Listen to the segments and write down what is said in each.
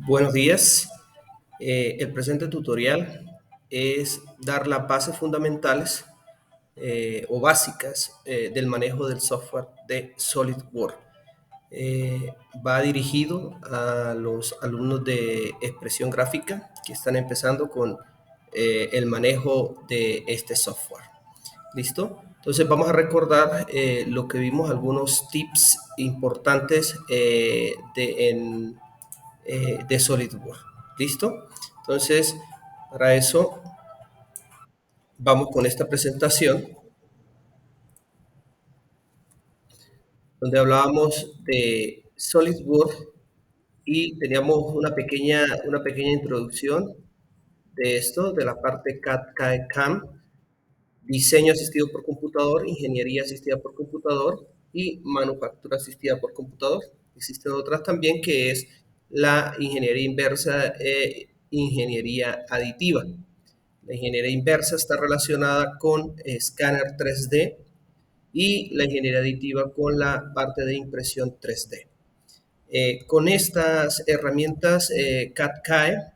Buenos días. El presente tutorial es dar las bases fundamentales o básicas del manejo del software de SolidWorks. Va dirigido a los alumnos de expresión gráfica que están empezando con el manejo de este software. ¿Listo? Entonces vamos a recordar lo que vimos, algunos tips importantes de SolidWorks. ¿Listo? Entonces, para eso vamos con esta presentación donde hablábamos de SolidWorks y teníamos una pequeña introducción de esto, de la parte CAD, CAE, CAM, diseño asistido por computador, ingeniería asistida por computador y manufactura asistida por computador. Existen otras también que es la ingeniería inversa e ingeniería aditiva. La ingeniería inversa está relacionada con escáner 3D y la ingeniería aditiva con la parte de impresión 3D. Con estas herramientas CAD-CAE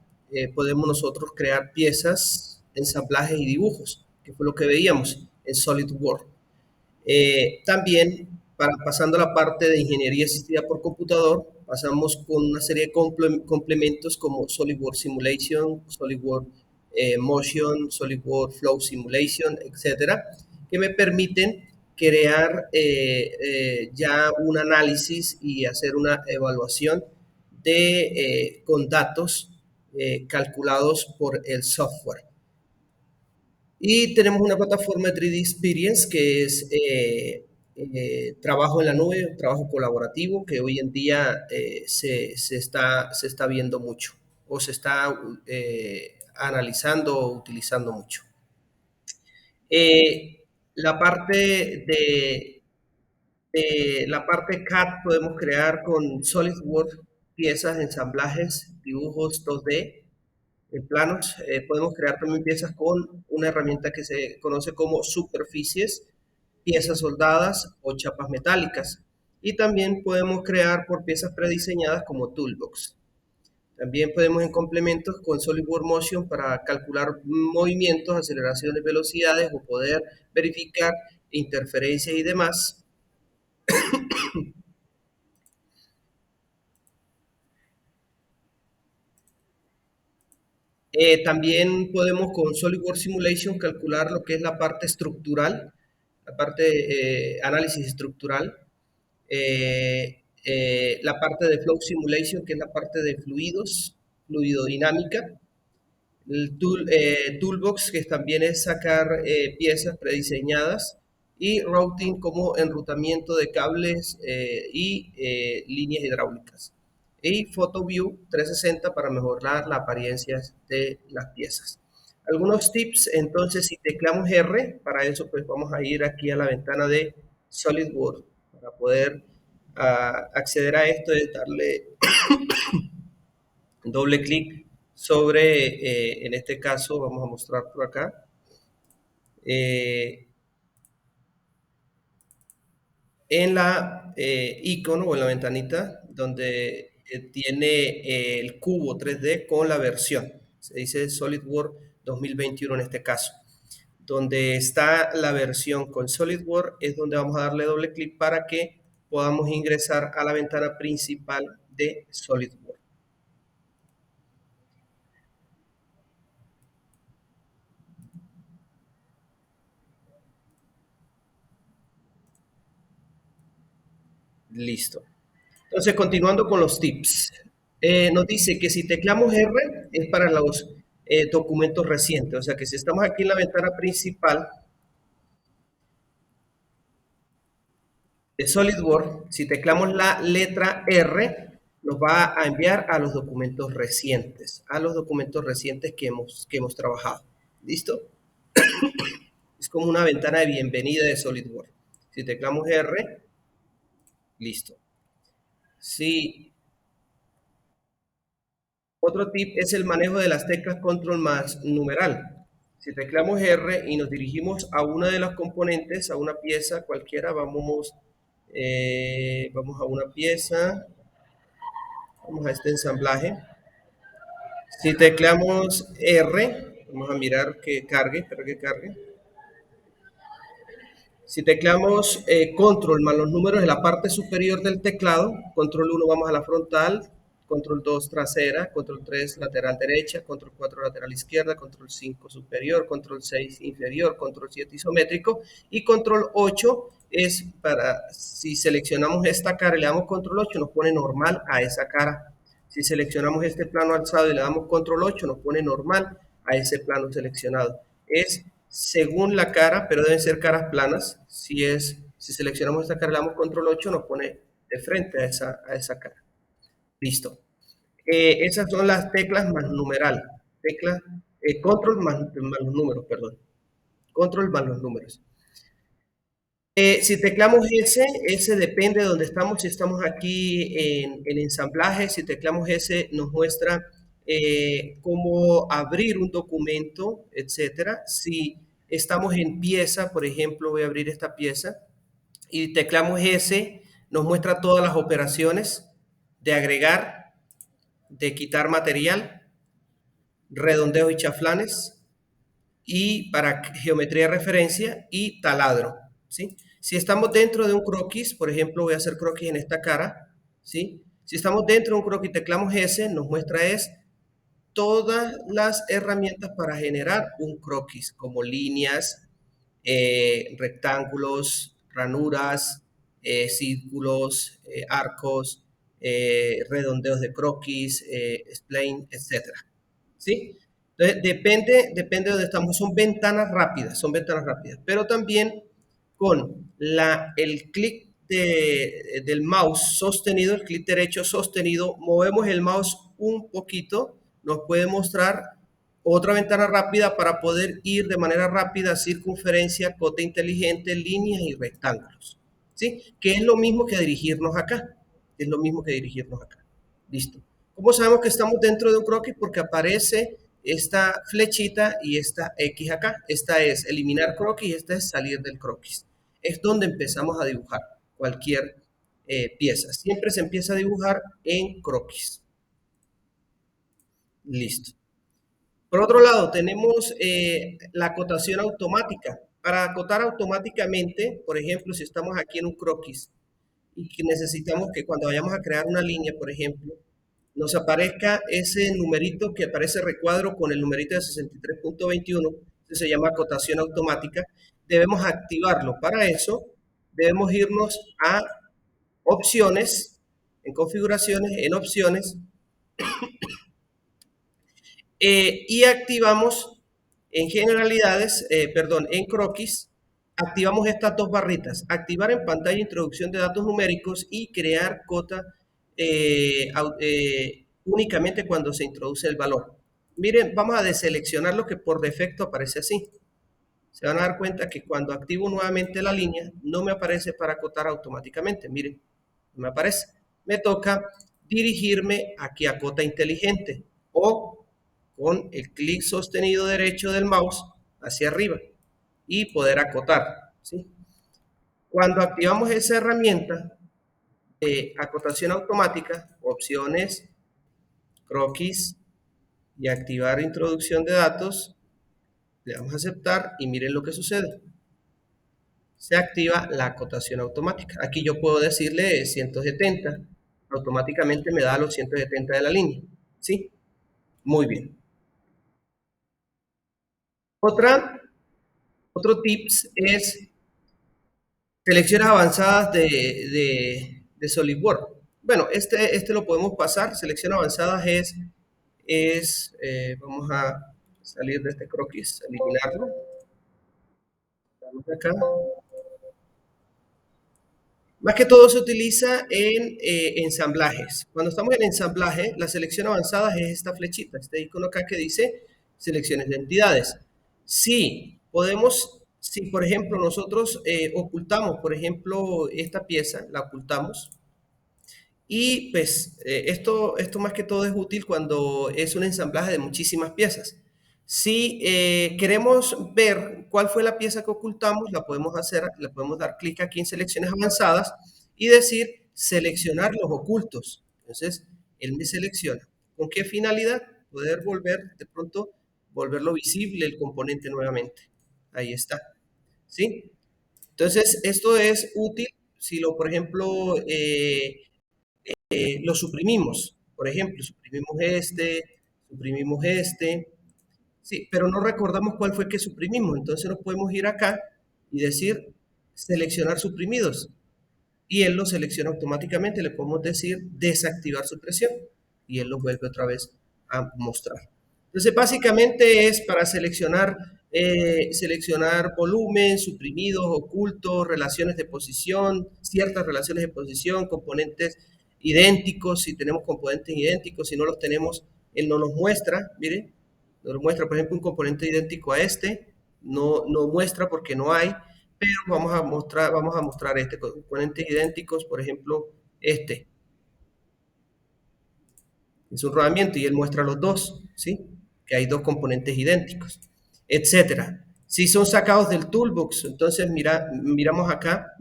podemos nosotros crear piezas, ensamblajes y dibujos, que fue lo que veíamos en SolidWorks. También, pasando a la parte de ingeniería asistida por computador, pasamos con una serie de complementos como SolidWorks Simulation, SolidWorks Motion, SolidWorks Flow Simulation, etcétera, que me permiten crear ya un análisis y hacer una evaluación con datos calculados por el software. Y tenemos una plataforma de 3D Experience que es trabajo en la nube, trabajo colaborativo, que hoy en día se está viendo mucho o se está analizando o utilizando mucho. La parte la parte CAD podemos crear con SolidWorks piezas, ensamblajes, dibujos 2D en planos. Podemos crear también piezas con una herramienta que se conoce como superficies, piezas soldadas o chapas metálicas. Y también podemos crear por piezas prediseñadas como toolbox. También podemos en complementos con SolidWorks Motion para calcular movimientos, aceleraciones, velocidades o poder verificar interferencias y demás. También podemos con SolidWorks Simulation calcular lo que es la parte estructural, la parte de análisis estructural, la parte de Flow Simulation, que es la parte de fluidos, fluidodinámica, el Toolbox, que también es sacar piezas prediseñadas, y Routing como enrutamiento de cables y líneas hidráulicas. Y PhotoView 360 para mejorar la apariencia de las piezas. Algunos tips, entonces, si tecleamos R, para eso pues vamos a ir aquí a la ventana de SolidWorks para poder acceder a esto, es darle doble clic sobre, en este caso, vamos a mostrar por acá, en la icono o en la ventanita donde tiene el cubo 3D con la versión. Se dice SolidWorks 2021 en este caso. Donde está la versión con SolidWorks es donde vamos a darle doble clic para que podamos ingresar a la ventana principal de SolidWorks. Listo. Entonces, continuando con los tips. Nos dice que si teclamos R es para los documentos recientes. O sea que si estamos aquí en la ventana principal de SolidWorks, si teclamos la letra R, nos va a enviar a los documentos recientes, que hemos trabajado. ¿Listo? Es como una ventana de bienvenida de SolidWorks. Si teclamos R, listo. Si Otro tip es el manejo de las teclas control más numeral. Si teclamos R y nos dirigimos a una de las componentes, a una pieza cualquiera, vamos a una pieza, vamos a este ensamblaje. Si tecleamos R, vamos a mirar que cargue, espero que cargue. Si tecleamos control más los números en la parte superior del teclado, control 1 vamos a la frontal, control 2 trasera, control 3 lateral derecha, control 4 lateral izquierda, control 5 superior, control 6 inferior, control 7 isométrico y control 8 es para, si seleccionamos esta cara y le damos control 8 nos pone normal a esa cara. Si seleccionamos este plano alzado y le damos control 8 nos pone normal a ese plano seleccionado. Es según la cara, pero deben ser caras planas. Si seleccionamos esta cara y le damos control 8 nos pone de frente a esa cara. Listo. Esas son las teclas más numeral. Teclas, control más los números, perdón. Control más los números. Si teclamos S depende de donde estamos. Si estamos aquí en el ensamblaje, si teclamos S nos muestra cómo abrir un documento, etcétera. Si estamos en pieza, por ejemplo, voy a abrir esta pieza y teclamos S, nos muestra todas las operaciones de agregar, de quitar material, redondeos y chaflanes, y para geometría de referencia y taladro, ¿sí? Si estamos dentro de un croquis, por ejemplo, voy a hacer croquis en esta cara, ¿sí? Si estamos dentro de un croquis, teclamos S, nos muestra todas las herramientas para generar un croquis, como líneas, rectángulos, ranuras, círculos, arcos, redondeos de croquis, spline, etcétera. ¿Sí? Entonces, depende de donde estamos. Son ventanas rápidas, pero también con el clic del mouse sostenido, el clic derecho sostenido, movemos el mouse un poquito, nos puede mostrar otra ventana rápida para poder ir de manera rápida, circunferencia, cota inteligente, líneas y rectángulos. ¿Sí? Que es lo mismo que dirigirnos acá. Es lo mismo que dirigirnos acá. Listo. ¿Cómo sabemos que estamos dentro de un croquis? Porque aparece esta flechita y esta X acá. Esta es eliminar croquis y esta es salir del croquis. Es donde empezamos a dibujar cualquier pieza. Siempre se empieza a dibujar en croquis. Listo. Por otro lado, tenemos la acotación automática. Para acotar automáticamente, por ejemplo, si estamos aquí en un croquis y que necesitamos que cuando vayamos a crear una línea, por ejemplo, nos aparezca ese numerito que aparece recuadro con el numerito de 63.21, que se llama acotación automática, debemos activarlo. Para eso, debemos irnos a opciones, en configuraciones, en opciones, y activamos en generalidades, perdón, en croquis, activamos estas dos barritas, activar en pantalla introducción de datos numéricos y crear cota únicamente cuando se introduce el valor. Miren, vamos a deseleccionar lo que por defecto aparece así. Se van a dar cuenta que cuando activo nuevamente la línea, no me aparece para acotar automáticamente. Miren, no me aparece. Me toca dirigirme aquí a cota inteligente o con el clic sostenido derecho del mouse hacia arriba y poder acotar, ¿sí? Cuando activamos esa herramienta de acotación automática, opciones, croquis y activar introducción de datos, le damos a aceptar y miren lo que sucede. Se activa la acotación automática. Aquí yo puedo decirle 170, automáticamente me da los 170 de la línea, ¿sí? Muy bien. Otro tips es selecciones avanzadas de SolidWorks. Bueno, este lo podemos pasar. Selección avanzadas vamos a salir de este croquis, eliminarlo. Vamos acá. Más que todo se utiliza en ensamblajes. Cuando estamos en ensamblaje, la selección avanzada es esta flechita, este icono acá que dice selecciones de entidades. Si por ejemplo nosotros ocultamos, por ejemplo, esta pieza, la ocultamos, y pues esto más que todo es útil cuando es un ensamblaje de muchísimas piezas. Si queremos ver cuál fue la pieza que ocultamos, le podemos dar clic aquí en selecciones avanzadas y decir seleccionar los ocultos. Entonces, él me selecciona. ¿Con qué finalidad? poder volver, de pronto, volverlo visible el componente nuevamente. Ahí está, ¿sí? Entonces, esto es útil si lo, por ejemplo, lo suprimimos. Por ejemplo, suprimimos este, sí, pero no recordamos cuál fue que suprimimos. Entonces nos podemos ir acá y decir seleccionar suprimidos. Y él lo selecciona automáticamente. Le podemos decir desactivar supresión. Y él lo vuelve otra vez a mostrar. Entonces, básicamente es para seleccionar volumen, suprimidos, ocultos, relaciones de posición, ciertas relaciones de posición, componentes idénticos, si tenemos componentes idénticos, si no los tenemos, él no los muestra, mire, nos muestra, por ejemplo, un componente idéntico a este, no muestra porque no hay, pero vamos a mostrar este, componentes idénticos, por ejemplo, este, es un rodamiento y él muestra los dos, ¿sí? Que hay dos componentes idénticos, etcétera. Si son sacados del toolbox, entonces miramos acá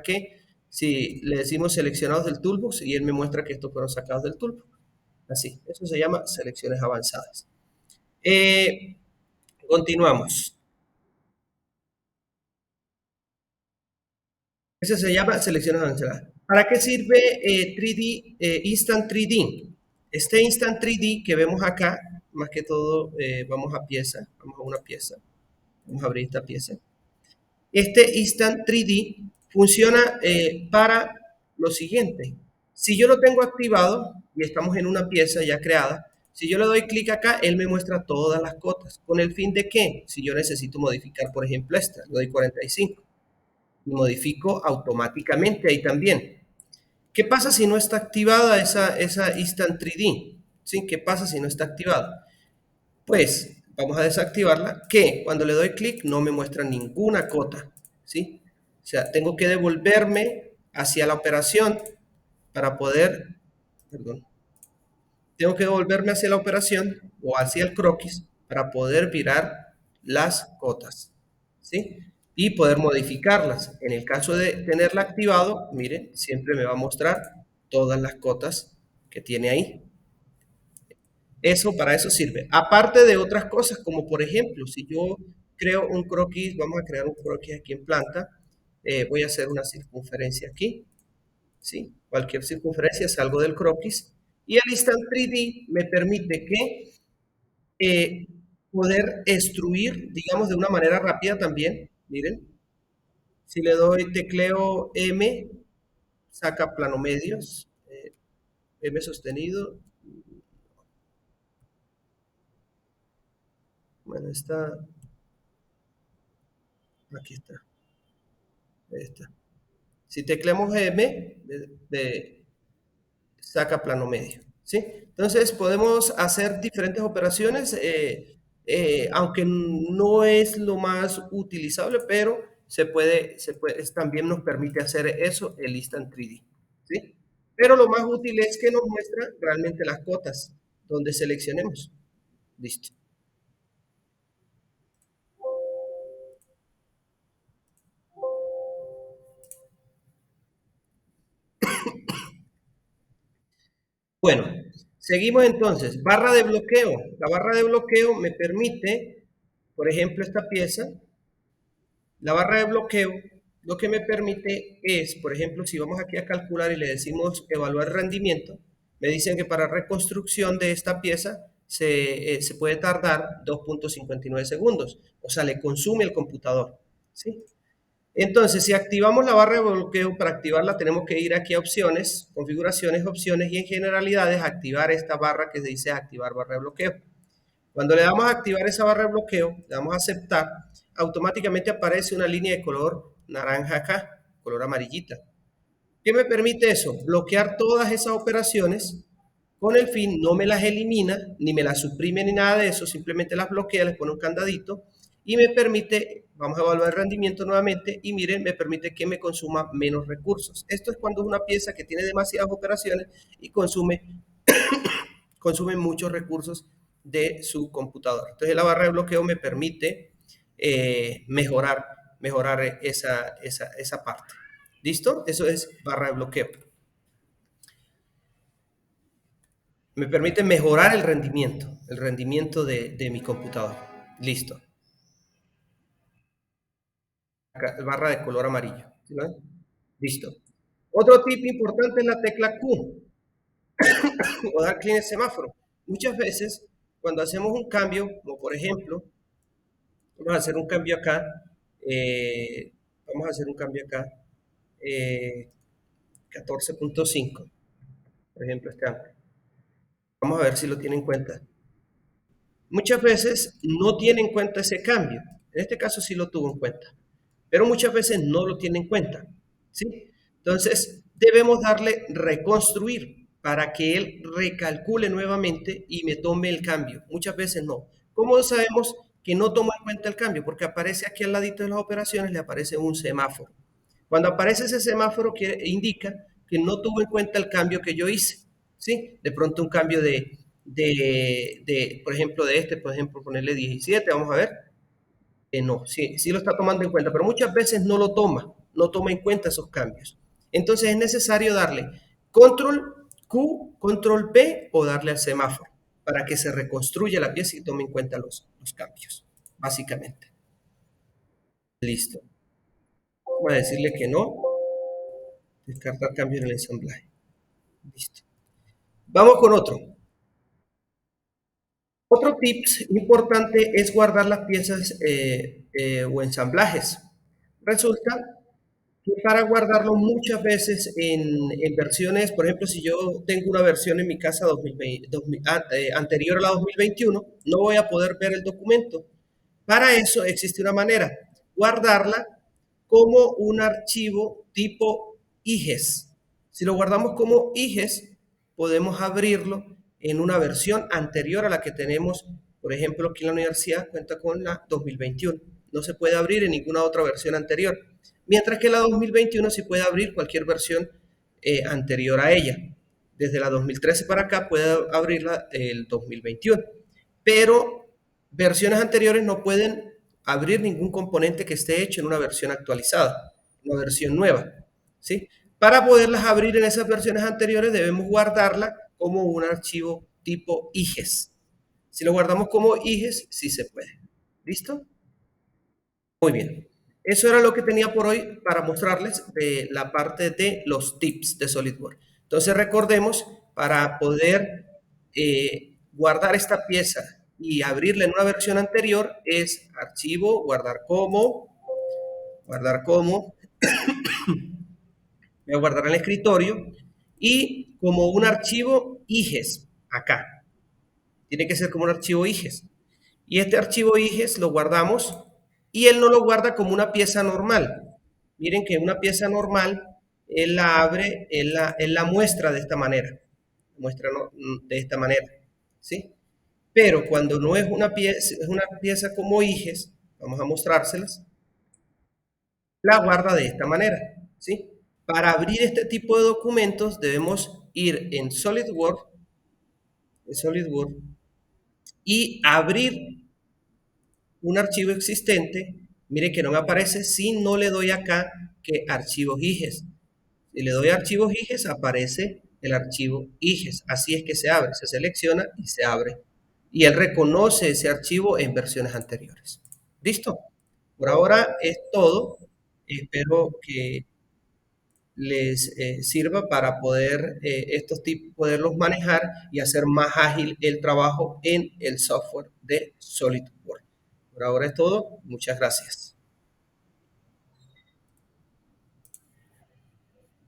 que si le decimos seleccionados del toolbox y él me muestra que estos fueron sacados del toolbox. Así, eso se llama selecciones avanzadas. Eh, Continuamos. Eso se llama selecciones avanzadas. ¿Para qué sirve 3D, Instant 3D? Este Instant 3D que vemos acá, más que todo, vamos a pieza, vamos a una pieza, vamos a abrir esta pieza. Este Instant 3D funciona para lo siguiente. Si yo lo tengo activado y estamos en una pieza ya creada, si yo le doy clic acá, él me muestra todas las cotas. ¿Con el fin de qué? Si yo necesito modificar, por ejemplo, esta, le doy 45 y modifico automáticamente ahí también. ¿Qué pasa si no está activada esa Instant 3D? ¿Sí? ¿Qué pasa si no está activada? Pues vamos a desactivarla, que cuando le doy clic no me muestra ninguna cota, ¿sí? O sea, tengo que devolverme hacia la operación para poder, perdón, tengo que devolverme hacia la operación o hacia el croquis para poder virar las cotas, ¿sí? Y poder modificarlas. En el caso de tenerla activado, miren, siempre me va a mostrar todas las cotas que tiene ahí. Eso para eso sirve. Aparte de otras cosas, como por ejemplo, si yo creo un croquis, vamos a crear un croquis aquí en planta, voy a hacer una circunferencia aquí, ¿sí? Cualquier circunferencia, salgo del croquis y el Instant 3D me permite que eh, poder extruir, digamos, de una manera rápida también. Miren, si le doy tecleo M, saca plano medios, M sostenido, bueno, está, aquí está, ahí está. Si tecleamos M, saca plano medio, ¿sí? Entonces podemos hacer diferentes operaciones, aunque no es lo más utilizable, pero también nos permite hacer eso el Instant 3D, ¿sí? Pero lo más útil es que nos muestra realmente las cotas donde seleccionemos. Listo. Bueno, seguimos entonces. Barra de bloqueo. La barra de bloqueo me permite, por ejemplo, esta pieza. La barra de bloqueo lo que me permite es, por ejemplo, si vamos aquí a calcular y le decimos evaluar rendimiento, me dicen que para reconstrucción de esta pieza se puede tardar 2.59 segundos. O sea, le consume el computador, ¿sí? Entonces, si activamos la barra de bloqueo, para activarla tenemos que ir aquí a opciones, configuraciones, opciones y en generalidades activar esta barra que dice activar barra de bloqueo. Cuando le damos a activar esa barra de bloqueo, le damos a aceptar, automáticamente aparece una línea de color naranja acá, color amarillita. ¿Qué me permite eso? Bloquear todas esas operaciones con el fin, no me las elimina, ni me las suprime, ni nada de eso, simplemente las bloquea, les pone un candadito y me permite, vamos a evaluar el rendimiento nuevamente y miren, me permite que me consuma menos recursos. Esto es cuando es una pieza que tiene demasiadas operaciones y consume muchos recursos de su computador. Entonces la barra de bloqueo me permite mejorar esa parte. ¿Listo? Eso es barra de bloqueo. Me permite mejorar el rendimiento de mi computador. Listo. Barra de color amarillo. ¿Sí lo ven? Listo. Otro tip importante es la tecla Q o dar clic en el semáforo. Muchas veces, cuando hacemos un cambio, como por ejemplo, vamos a hacer un cambio acá, vamos a hacer un cambio acá, eh, 14.5, por ejemplo, este cambio. Vamos a ver si lo tiene en cuenta. Muchas veces no tiene en cuenta ese cambio. En este caso sí lo tuvo en cuenta, pero muchas veces no lo tiene en cuenta. ¿Sí? Entonces, debemos darle reconstruir para que él recalcule nuevamente y me tome el cambio. Muchas veces no. ¿Cómo sabemos que no toma en cuenta el cambio? Porque aparece aquí al ladito de las operaciones, le aparece un semáforo. Cuando aparece ese semáforo, indica que no tuvo en cuenta el cambio que yo hice. ¿Sí? De pronto un cambio por ejemplo, por ejemplo, ponerle 17, vamos a ver. No, sí, sí lo está tomando en cuenta, pero muchas veces no lo toma, no toma en cuenta esos cambios. Entonces es necesario darle control Q, control P o darle al semáforo para que se reconstruya la pieza y tome en cuenta los cambios, básicamente. Listo. Voy a decirle que no, descartar cambio en el ensamblaje. Listo. Vamos con otro. Otro tips importante es guardar las piezas o ensamblajes. Resulta que para guardarlo muchas veces en versiones, por ejemplo, si yo tengo una versión en mi casa 2020, anterior a la 2021, no voy a poder ver el documento. Para eso existe una manera, guardarla como un archivo tipo IGES. Si lo guardamos como IGES, podemos abrirlo en una versión anterior a la que tenemos, por ejemplo, aquí en la universidad cuenta con la 2021. No se puede abrir en ninguna otra versión anterior. Mientras que la 2021 sí puede abrir cualquier versión anterior a ella. Desde la 2013 para acá puede abrirla el 2021. Pero versiones anteriores no pueden abrir ningún componente que esté hecho en una versión actualizada, una versión nueva. ¿Sí? Para poderlas abrir en esas versiones anteriores debemos guardarla como un archivo tipo IGES. Si lo guardamos como IGES, sí se puede. ¿Listo? Muy bien. Eso era lo que tenía por hoy para mostrarles de la parte de los tips de SolidWorks. Entonces recordemos, para poder guardar esta pieza y abrirla en una versión anterior es archivo, guardar como, voy a guardar en el escritorio y como un archivo IGES, acá. Tiene que ser como un archivo IGES. Y este archivo IGES lo guardamos y él no lo guarda como una pieza normal. Miren que una pieza normal, él la abre, él la muestra de esta manera. Muestra de esta manera. ¿Sí? Pero cuando no es una pieza como IGES, vamos a mostrárselas, la guarda de esta manera. ¿Sí? Para abrir este tipo de documentos debemos ir en SolidWorks y abrir un archivo existente. Mire que no me aparece si no le doy acá que archivos IGES. Si le doy archivos IGES, aparece el archivo IGES. Así es que se abre, se selecciona y se abre. Y él reconoce ese archivo en versiones anteriores. ¿Listo? Por ahora es todo. Espero que les sirva para poder estos tips poderlos manejar y hacer más ágil el trabajo en el software de SolidWorks. Por ahora es todo. Muchas gracias.